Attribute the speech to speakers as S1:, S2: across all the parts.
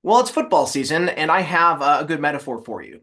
S1: Well, it's football season, and I have a good metaphor for you.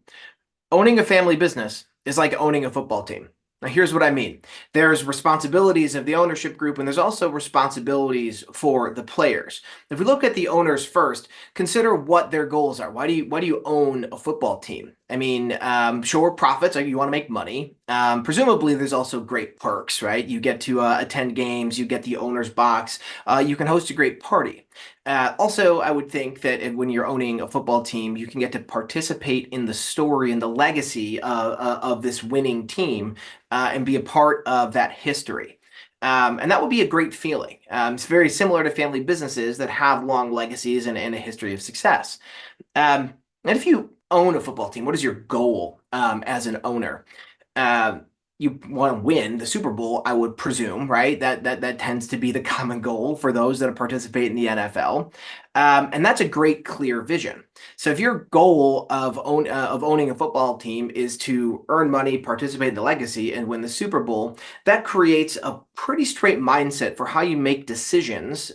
S1: Owning a family business is like owning a football team. Now, here's what I mean. There's responsibilities of the ownership group, and there's also responsibilities for the players. If we look at the owners first, consider what their goals are. Why do you own a football team? I mean, sure, profits, like you want to make money. Presumably, there's also great perks, right? You get to attend games, you get the owner's box, you can host a great party. Also, I would think that when you're owning a football team, you can get to participate in the story and the legacy of this winning team and be a part of that history. And that would be a great feeling. It's very similar to family businesses that have long legacies and a history of success. And if you own a football team, what is your goal as an owner? Um, you want to win the Super Bowl, I would presume, right? That tends to be the common goal for those that participate in the NFL, and that's a great, clear vision. So if your goal of owning a football team is to earn money, participate in the legacy, and win the Super Bowl, that creates a pretty straight mindset for how you make decisions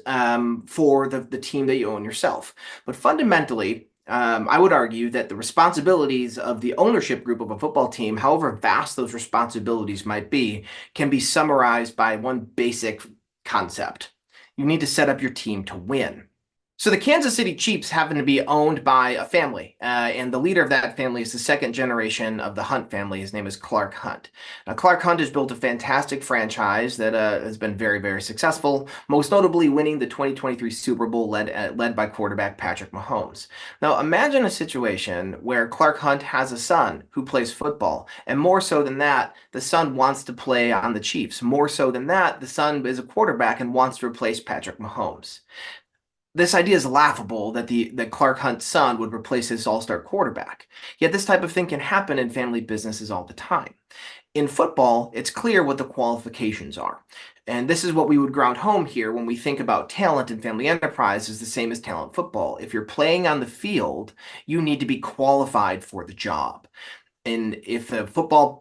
S1: for the team that you own yourself. But fundamentally, I would argue that the responsibilities of the ownership group of a football team, however vast those responsibilities might be, can be summarized by one basic concept. You need to set up your team to win. So the Kansas City Chiefs happen to be owned by a family, and the leader of that family is the second generation of the Hunt family. His name is Clark Hunt. Now, Clark Hunt has built a fantastic franchise that has been very, very successful, most notably winning the 2023 Super Bowl led by quarterback Patrick Mahomes. Now, imagine a situation where Clark Hunt has a son who plays football, and more so than that, the son wants to play on the Chiefs. More so than that, the son is a quarterback and wants to replace Patrick Mahomes. This idea is laughable that Clark Hunt's son would replace his all-star quarterback. Yet this type of thing can happen in family businesses all the time. In football, it's clear what the qualifications are. And this is what we would ground home here when we think about talent in family enterprise is the same as talent football. If you're playing on the field, you need to be qualified for the job. And if a football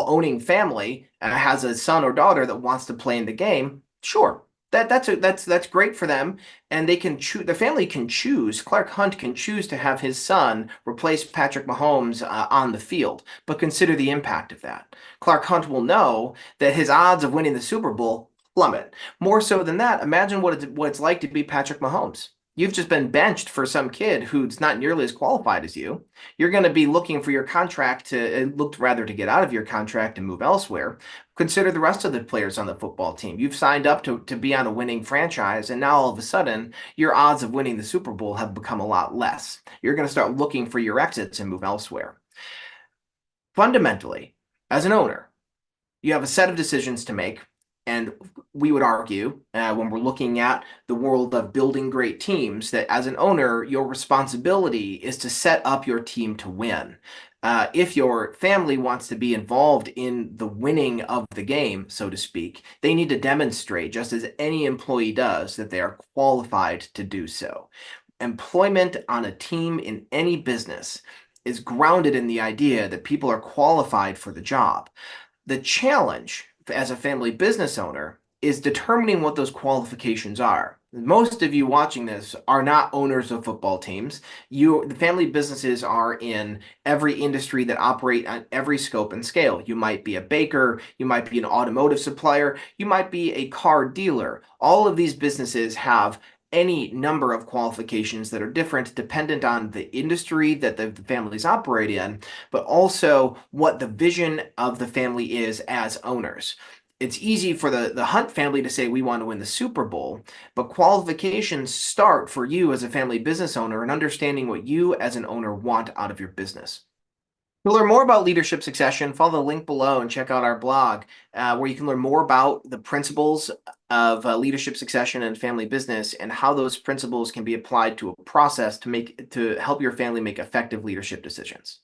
S1: owning family has a son or daughter that wants to play in the game, sure, that's great for them, and they can choose. The family can choose. Clark Hunt can choose to have his son replace Patrick Mahomes on the field. But consider the impact of that. Clark Hunt will know that his odds of winning the Super Bowl plummet. More so than that, imagine what it's like to be Patrick Mahomes. You've just been benched for some kid who's not nearly as qualified as you. You're going to be looking for your contract to look rather to get out of your contract and move elsewhere. Consider the rest of the players on the football team. You've signed up to be on a winning franchise, and now all of a sudden, your odds of winning the Super Bowl have become a lot less. You're going to start looking for your exits and move elsewhere. Fundamentally, as an owner, you have a set of decisions to make. And we would argue, when we're looking at the world of building great teams, that as an owner, your responsibility is to set up your team to win. If your family wants to be involved in the winning of the game, so to speak, they need to demonstrate, just as any employee does, that they are qualified to do so. Employment on a team in any business is grounded in the idea that people are qualified for the job. The challenge as a family business owner is determining what those qualifications are. Most of you watching this are not owners of football teams. The family businesses are in every industry that operate on every scope and scale. You might be a baker, you might be an automotive supplier, you might be a car dealer. All of these businesses have any number of qualifications that are different dependent on the industry that the families operate in, but also what the vision of the family is as owners. It's easy for the Hunt family to say we want to win the Super Bowl, but qualifications start for you as a family business owner and understanding what you as an owner want out of your business. To learn more about leadership succession, follow the link below and check out our blog, where you can learn more about the principles of leadership succession and family business and how those principles can be applied to a process to help your family make effective leadership decisions.